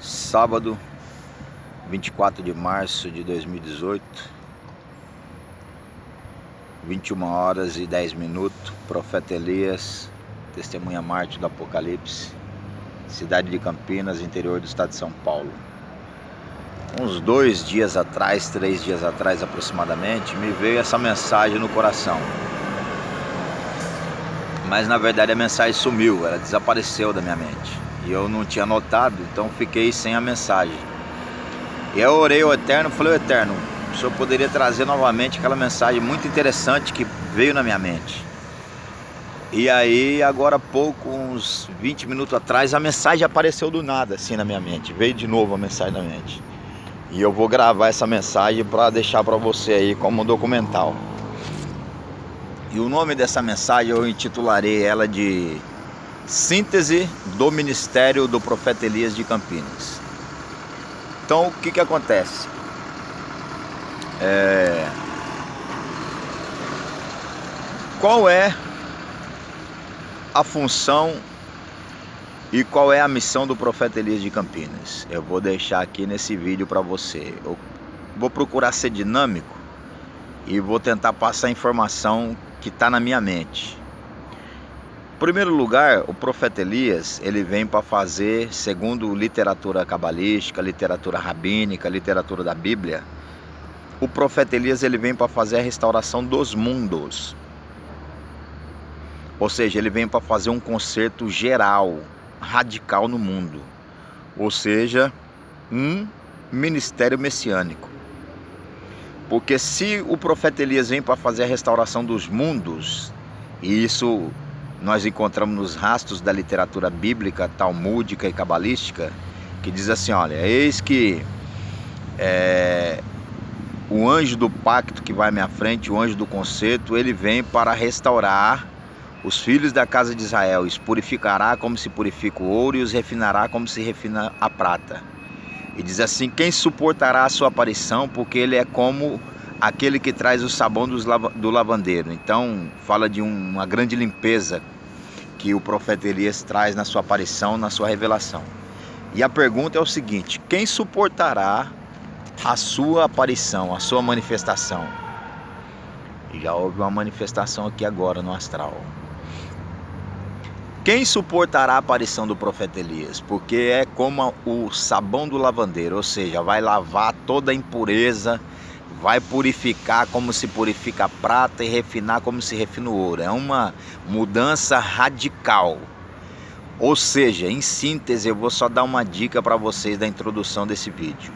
Sábado, 24 de março de 2018, 21h10, Profeta Elias, testemunha mártir do Apocalipse, cidade de Campinas, interior do estado de São Paulo. Uns 3 dias atrás aproximadamente, me veio essa mensagem no coração. Mas na verdade a mensagem sumiu, ela desapareceu da minha mente. E eu não tinha notado, então fiquei sem a mensagem. E eu orei ao Eterno, falei: o Eterno, o Senhor poderia trazer novamente aquela mensagem muito interessante que veio na minha mente. E aí, agora há pouco, uns 20 minutos atrás, a mensagem apareceu do nada, assim, na minha mente. Veio de novo a mensagem na mente. E eu vou gravar essa mensagem para deixar para você aí como um documental. E o nome dessa mensagem eu intitularei ela de Síntese do Ministério do Profeta Elias de Campinas. Então, o que acontece? Qual é a função e qual é a missão do Profeta Elias de Campinas? Eu vou deixar aqui nesse vídeo para você. Eu vou procurar ser dinâmico e vou tentar passar a informação que está na minha mente. Em primeiro lugar, o Profeta Elias, ele vem para fazer, segundo literatura cabalística, literatura rabínica, literatura da Bíblia, o Profeta Elias, ele vem para fazer a restauração dos mundos. Ou seja, ele vem para fazer um conserto geral, radical no mundo. Ou seja, um ministério messiânico. Porque se o Profeta Elias vem para fazer a restauração dos mundos, e isso nós encontramos nos rastros da literatura bíblica, talmúdica e cabalística, que diz assim: olha, eis que o anjo do pacto que vai à minha frente, o anjo do concerto, ele vem para restaurar os filhos da casa de Israel, os purificará como se purifica o ouro e os refinará como se refina a prata. E diz assim: quem suportará a sua aparição, porque ele é como aquele que traz o sabão do lavandeiro. Então fala de uma grande limpeza que o profeta Elias traz na sua aparição, na sua revelação. E a pergunta é o seguinte: quem suportará a sua aparição, a sua manifestação? E já houve uma manifestação aqui agora no astral. Quem suportará a aparição do profeta Elias? Porque é como o sabão do lavandeiro, ou seja, vai lavar toda a impureza, vai purificar como se purifica a prata e refinar como se refina o ouro. É uma mudança radical. Ou seja, em síntese, eu vou só dar uma dica para vocês da introdução desse vídeo.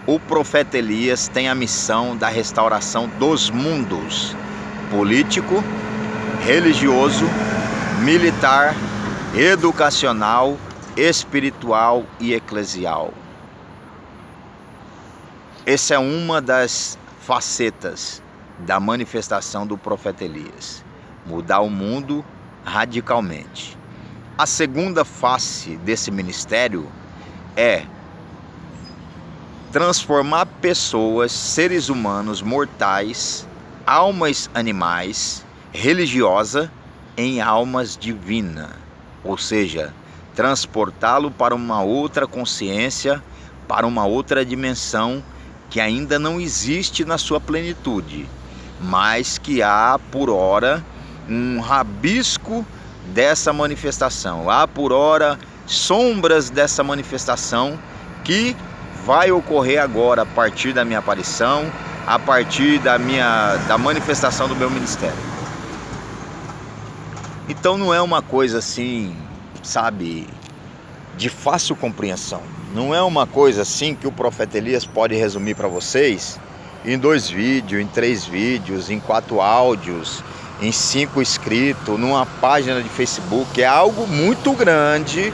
O profeta Elias tem a missão da restauração dos mundos: político, religioso, militar, educacional, espiritual e eclesial. Essa é uma das facetas da manifestação do profeta Elias: mudar o mundo radicalmente. A segunda face desse ministério é transformar pessoas, seres humanos, mortais, almas animais, religiosa, em almas divinas. Ou seja, transportá-lo para uma outra consciência, para uma outra dimensão que ainda não existe na sua plenitude, mas que há por ora um rabisco dessa manifestação, há por ora sombras dessa manifestação que vai ocorrer agora a partir da minha aparição, a partir da manifestação do meu ministério. Então não é uma coisa assim, sabe, de fácil compreensão. Não é uma coisa assim que o profeta Elias pode resumir para vocês em 2 vídeos, em 3 vídeos, em 4 áudios, em 5 escritos, numa página de Facebook. É algo muito grande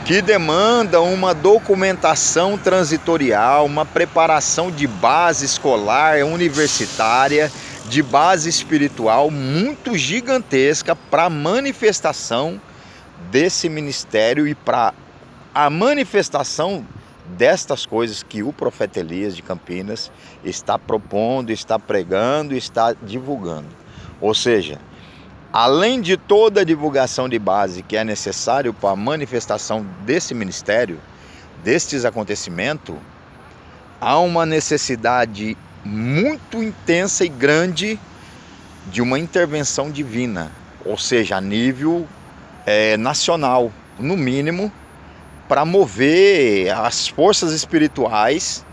que demanda uma documentação transitorial, uma preparação de base escolar, universitária, de base espiritual muito gigantesca para a manifestação desse ministério e para a manifestação destas coisas que o profeta Elias de Campinas está propondo, está pregando, está divulgando. Ou seja, além de toda a divulgação de base que é necessário para a manifestação desse ministério, destes acontecimentos, há uma necessidade muito intensa e grande de uma intervenção divina, ou seja, a nível nacional, no mínimo, para mover as forças espirituais,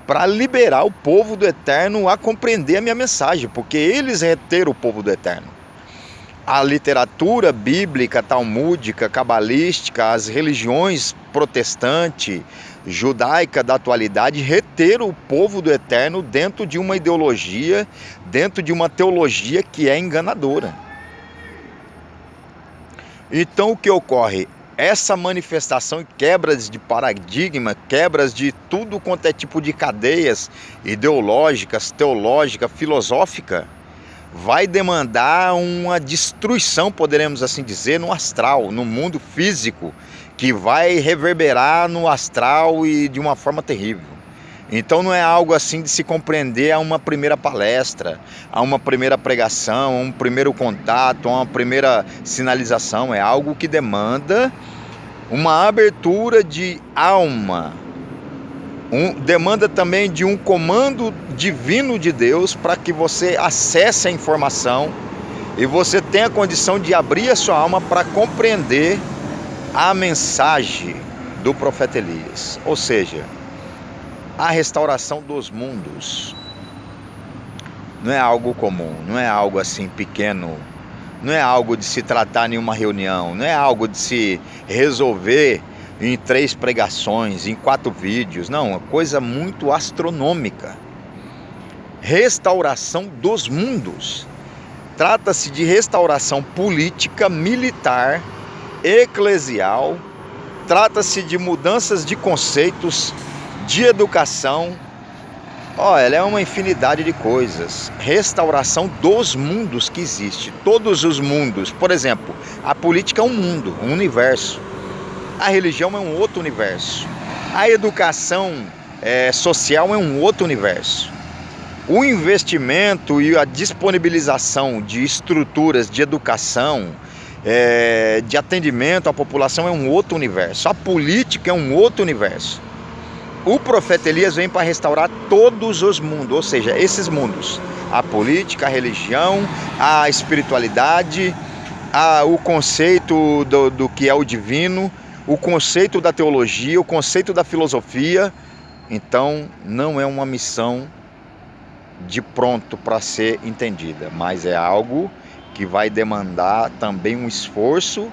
para liberar o povo do Eterno a compreender a minha mensagem, porque eles reteram o povo do Eterno. A literatura bíblica, talmúdica, cabalística, as religiões protestante, judaica da atualidade reteram o povo do Eterno dentro de uma ideologia, dentro de uma teologia que é enganadora. Então o que ocorre? Essa manifestação e quebras de paradigma, quebras de tudo quanto é tipo de cadeias ideológicas, teológica, filosófica, vai demandar uma destruição, poderemos assim dizer, no astral, no mundo físico, que vai reverberar no astral e de uma forma terrível. Então não é algo assim de se compreender a uma primeira palestra, a uma primeira pregação, a um primeiro contato, a uma primeira sinalização. É algo que demanda uma abertura de alma, demanda também de um comando divino de Deus para que você acesse a informação e você tenha a condição de abrir a sua alma para compreender a mensagem do profeta Elias. Ou seja, a restauração dos mundos não é algo comum, não é algo assim pequeno, não é algo de se tratar em uma reunião, não é algo de se resolver em 3 pregações, em 4 vídeos, não, é uma coisa muito astronômica. Restauração dos mundos. Trata-se de restauração política, militar, eclesial, trata-se de mudanças de conceitos, de educação, ela é uma infinidade de coisas. Restauração dos mundos que existe, todos os mundos. Por exemplo, a política é um mundo, um universo. A religião é um outro universo. A educação social é um outro universo. O investimento e a disponibilização de estruturas de educação, de atendimento à população é um outro universo. A política é um outro universo. O profeta Elias vem para restaurar todos os mundos, ou seja, esses mundos. A política, a religião, a espiritualidade, o conceito do que é o divino, o conceito da teologia, o conceito da filosofia. Então, não é uma missão de pronto para ser entendida, mas é algo que vai demandar também um esforço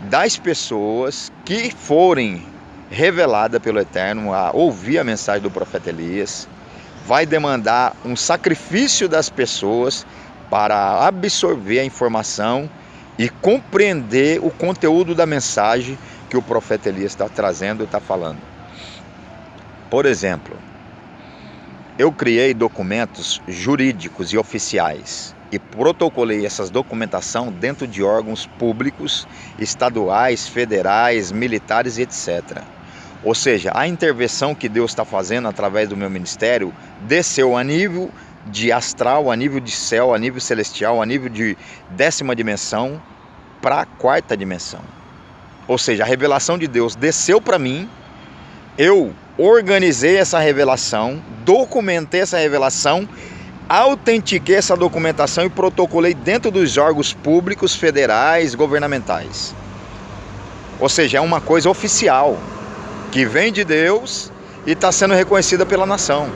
das pessoas que forem reveladas pelo Eterno a ouvir a mensagem do profeta Elias. Vai demandar um sacrifício das pessoas para absorver a informação e compreender o conteúdo da mensagem que o profeta Elias está trazendo e está falando. Por exemplo, eu criei documentos jurídicos e oficiais e protocolei essas documentação dentro de órgãos públicos, estaduais, federais, militares e etc. Ou seja, a intervenção que Deus está fazendo através do meu ministério desceu a nível de astral, a nível de céu, a nível celestial, a nível de 10ª dimensão para a 4ª dimensão. Ou seja, a revelação de Deus desceu para mim, eu organizei essa revelação, documentei essa revelação, autentiquei essa documentação e protocolei dentro dos órgãos públicos, federais, governamentais. Ou seja, é uma coisa oficial, que vem de Deus e está sendo reconhecida pela nação.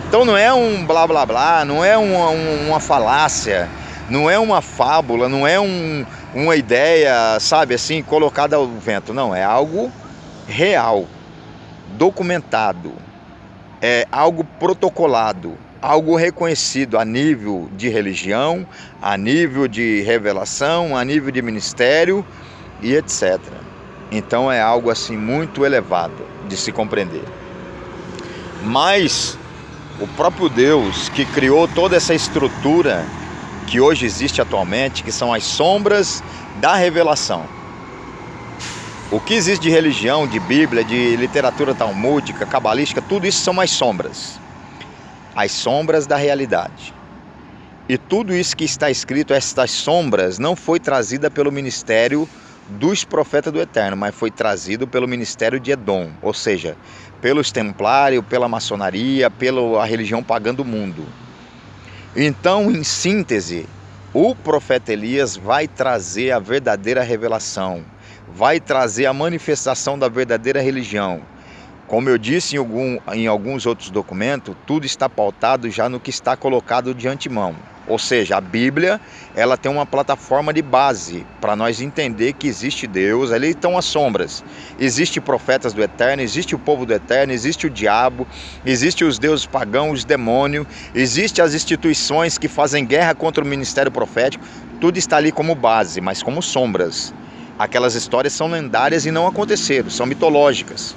Então não é um blá blá blá, não é uma falácia, não é uma fábula, não é uma ideia, sabe, assim, colocada ao vento. Não, é algo real, documentado, é algo protocolado, algo reconhecido a nível de religião, a nível de revelação, a nível de ministério e etc. Então é algo assim muito elevado de se compreender. Mas o próprio Deus que criou toda essa estrutura que hoje existe atualmente, que são as sombras da revelação. O que existe de religião, de Bíblia, de literatura talmúdica, cabalística, tudo isso são as sombras da realidade. E tudo isso que está escrito, estas sombras, não foi trazida pelo ministério dos profetas do Eterno, mas foi trazido pelo ministério de Edom, ou seja, pelos templários, pela maçonaria, pela religião pagã do mundo. Então, em síntese, o profeta Elias vai trazer a verdadeira revelação, vai trazer a manifestação da verdadeira religião. Como eu disse em alguns outros documentos, tudo está pautado já no que está colocado de antemão. Ou seja, a Bíblia, ela tem uma plataforma de base para nós entender que existe Deus, ali estão as sombras. Existem profetas do Eterno, existe o povo do Eterno, existe o diabo, existe os deuses pagãos, os demônios, existe as instituições que fazem guerra contra o ministério profético. Tudo está ali como base, mas como sombras. Aquelas histórias são lendárias e não aconteceram, são mitológicas.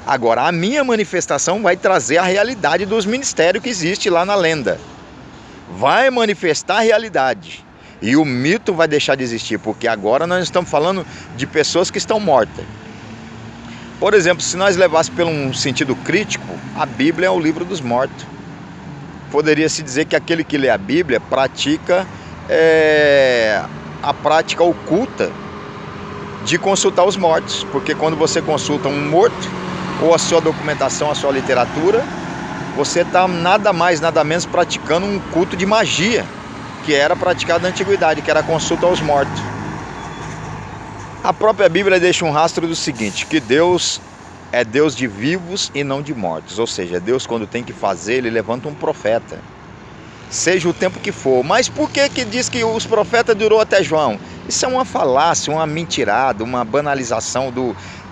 Agora, a minha manifestação vai trazer a realidade dos ministérios que existe lá na lenda. Vai manifestar a realidade. E o mito vai deixar de existir, porque agora nós estamos falando de pessoas que estão mortas. Por exemplo, se nós levássemos por um sentido crítico, a Bíblia é o livro dos mortos. Poderia-se dizer que aquele que lê a Bíblia pratica a prática oculta de consultar os mortos. Porque quando você consulta um morto, ou a sua documentação, a sua literatura, você está nada mais, nada menos praticando um culto de magia que era praticado na antiguidade, que era a consulta aos mortos. A própria Bíblia deixa um rastro do seguinte, que Deus é Deus de vivos e não de mortos. Ou seja, Deus, quando tem que fazer, Ele levanta um profeta, seja o tempo que for. Mas por que diz que os profetas durou até João? Isso é uma falácia, uma mentirada, uma banalização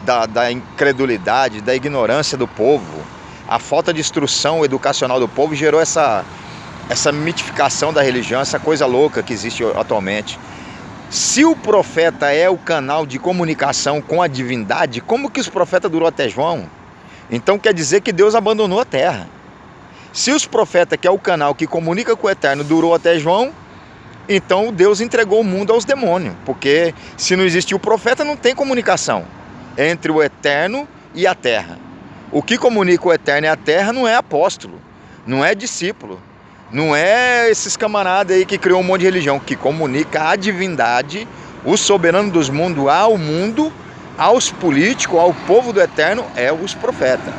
da incredulidade, da ignorância do povo. A falta de instrução educacional do povo gerou essa mitificação da religião, essa coisa louca que existe atualmente. Se o profeta é o canal de comunicação com a divindade, como que os profetas durou até João? Então quer dizer que Deus abandonou a terra. Se os profetas, que é o canal que comunica com o Eterno, durou até João, então Deus entregou o mundo aos demônios, porque se não existir o profeta, não tem comunicação entre o Eterno e a terra. O que comunica o Eterno e a terra não é apóstolo, não é discípulo, não é esses camaradas aí que criou um monte de religião. Que comunica a divindade, o soberano dos mundos ao mundo, aos políticos, ao povo do Eterno, é os profetas.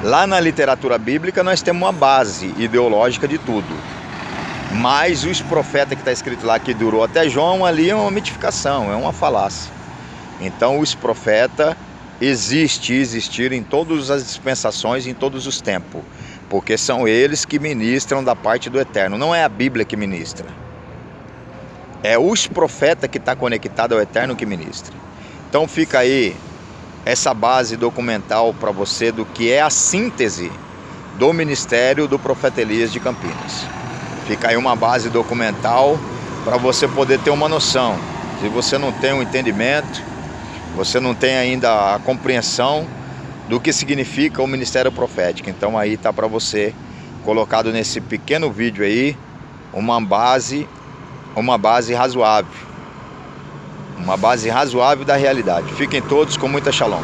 Lá na literatura bíblica nós temos uma base ideológica de tudo. Mas os profetas que está escrito lá que durou até João, ali é uma mitificação, é uma falácia. Então os profetas existiram em todas as dispensações, em todos os tempos, porque são eles que ministram da parte do Eterno, não é a Bíblia que ministra. É os profetas que estão conectados ao Eterno que ministra. Então fica aí essa base documental para você do que é a síntese do ministério do profeta Elias de Campinas. Fica aí uma base documental para você poder ter uma noção. Se você não tem um entendimento, você não tem ainda a compreensão do que significa o ministério profético. Então aí está para você, colocado nesse pequeno vídeo aí, uma base razoável. Uma base razoável da realidade. Fiquem todos com muita shalom.